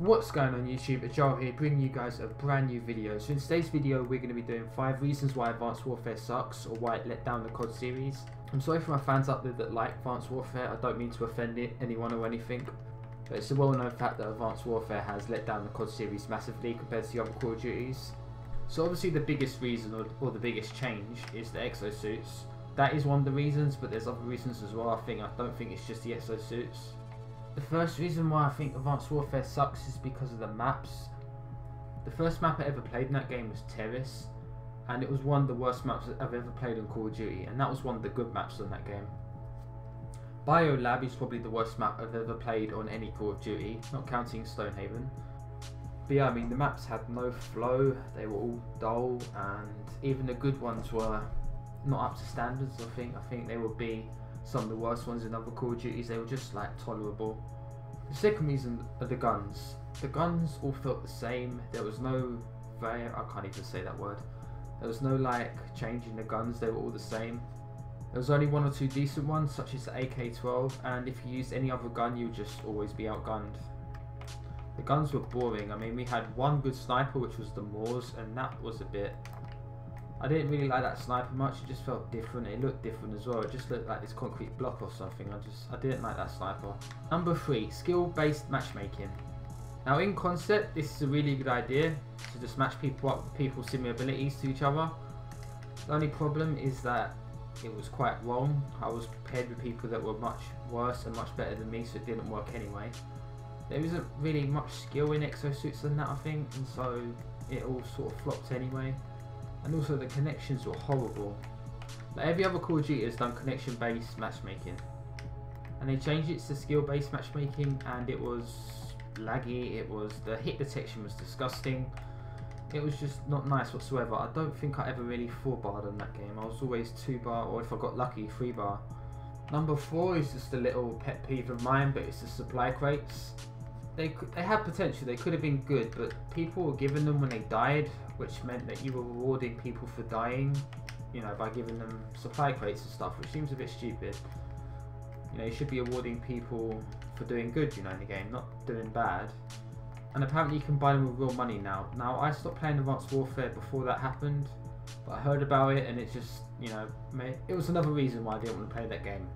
What's going on YouTube, Ajal here, bringing you guys a brand new video. So in today's video we're going to be doing 5 reasons why Advanced Warfare sucks, or why it let down the COD series. I'm sorry for my fans out there that like Advanced Warfare, I don't mean to offend anyone or anything. But it's a well known fact that Advanced Warfare has let down the COD series massively compared to the other Call of Duties. So obviously the biggest reason or the biggest change is the exosuits. That is one of the reasons, but there's other reasons as well. I don't think it's just the exosuits. The first reason why I think Advanced Warfare sucks is because of the maps. The first map I ever played in that game was Terrace, and it was one of the worst maps I've ever played on Call of Duty, and that was one of the good maps on that game. Biolab is probably the worst map I've ever played on any Call of Duty, not counting Stonehaven. But yeah, I mean the maps had no flow, they were all dull, and even the good ones were not up to standards. I think they would be some of the worst ones in other Call of Duties. They were just like tolerable. The second reason are the guns. The guns all felt the same. There was no I can't even say that word. There was no like changing the guns. They were all the same. There was only one or two decent ones, such as the AK-12, and if you used any other gun you would just always be outgunned. The guns were boring. I mean, we had one good sniper, which was the Moors, and that was a bit... I didn't really like that sniper much. It just felt different. It looked different as well. It just looked like this concrete block or something. I didn't like that sniper. Number 3, skill-based matchmaking. Now in concept, this is a really good idea to just match people up with people's similar abilities to each other. The only problem is that it was quite wrong. I was paired with people that were much worse and much better than me, so it didn't work anyway. There isn't really much skill in exosuits than that, I think, and so it all sort of flopped anyway. And also the connections were horrible. Like every other Call of Duty has done connection based matchmaking, and they changed it to skill based matchmaking, and it was laggy. The hit detection was disgusting. It was just not nice whatsoever. I don't think I ever really 4-barred on that game. I was always 2-bar, or if I got lucky, 3-bar. Number 4 is just a little pet peeve of mine, but it's the supply crates. They had potential, they could have been good, but people were giving them when they died, which meant that you were rewarding people for dying, you know, by giving them supply crates and stuff, which seems a bit stupid. You know, you should be awarding people for doing good, you know, in the game, not doing bad. And apparently you can buy them with real money now. Now, I stopped playing Advanced Warfare before that happened, but I heard about it and it just, you know, it was another reason why I didn't want to play that game.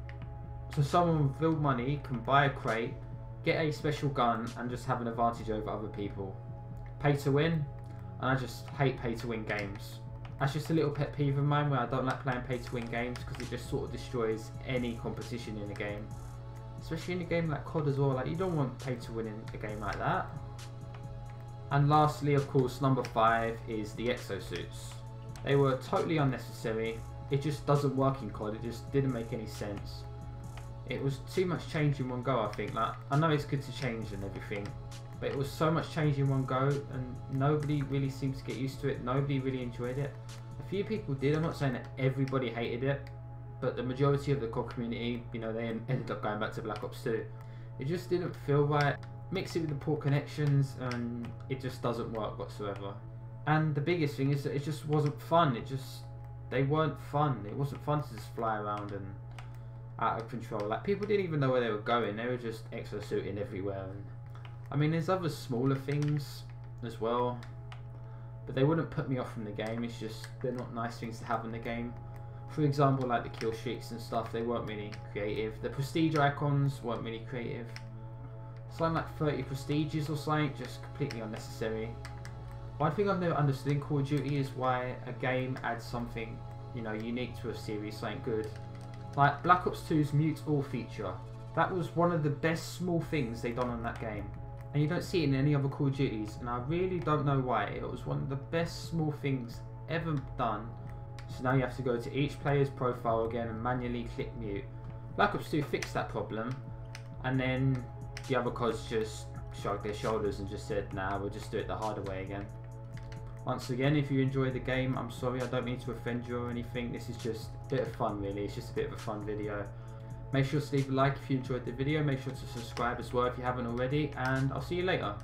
So someone with real money can buy a crate, get a special gun, and just have an advantage over other people. Pay to win, and I just hate pay to win games. That's just a little pet peeve of mine where I don't like playing pay to win games, because it just sort of destroys any competition in a game. Especially in a game like COD as well, like you don't want pay to win in a game like that. And lastly, of course, number 5 is the exosuits. They were totally unnecessary. It just doesn't work in COD, it just didn't make any sense. It was too much change in one go, I think. Like, I know it's good to change and everything, but it was so much change in one go, and nobody really seemed to get used to it. Nobody really enjoyed it. A few people did. I'm not saying that everybody hated it, but the majority of the COD community, you know, they ended up going back to Black Ops 2. It just didn't feel right. Mix it with the poor connections, and it just doesn't work whatsoever. And the biggest thing is that it just wasn't fun. They weren't fun. It wasn't fun to just fly around and out of control. Like, people didn't even know where they were going. They were just exosuiting everywhere. And I mean, there's other smaller things as well, but they wouldn't put me off from the game. It's just they're not nice things to have in the game. For example, like the kill streaks and stuff, they weren't really creative. The prestige icons weren't really creative. Something like 30 prestiges or something, just completely unnecessary. One thing I've never understood in Call of Duty is why a game adds something, you know, unique to a series, something good. Like Black Ops 2's Mute All feature. That was one of the best small things they've done on that game, and you don't see it in any other Call of Duties, and I really don't know why. It was one of the best small things ever done. So now you have to go to each player's profile again and manually click mute. Black Ops 2 fixed that problem, and then the other CODs just shrugged their shoulders and just said, nah, we'll just do it the harder way again. Once again, if you enjoy the game, I'm sorry, I don't mean to offend you or anything. This is just a bit of fun, really. It's just a bit of a fun video. Make sure to leave a like if you enjoyed the video. Make sure to subscribe as well if you haven't already, and I'll see you later.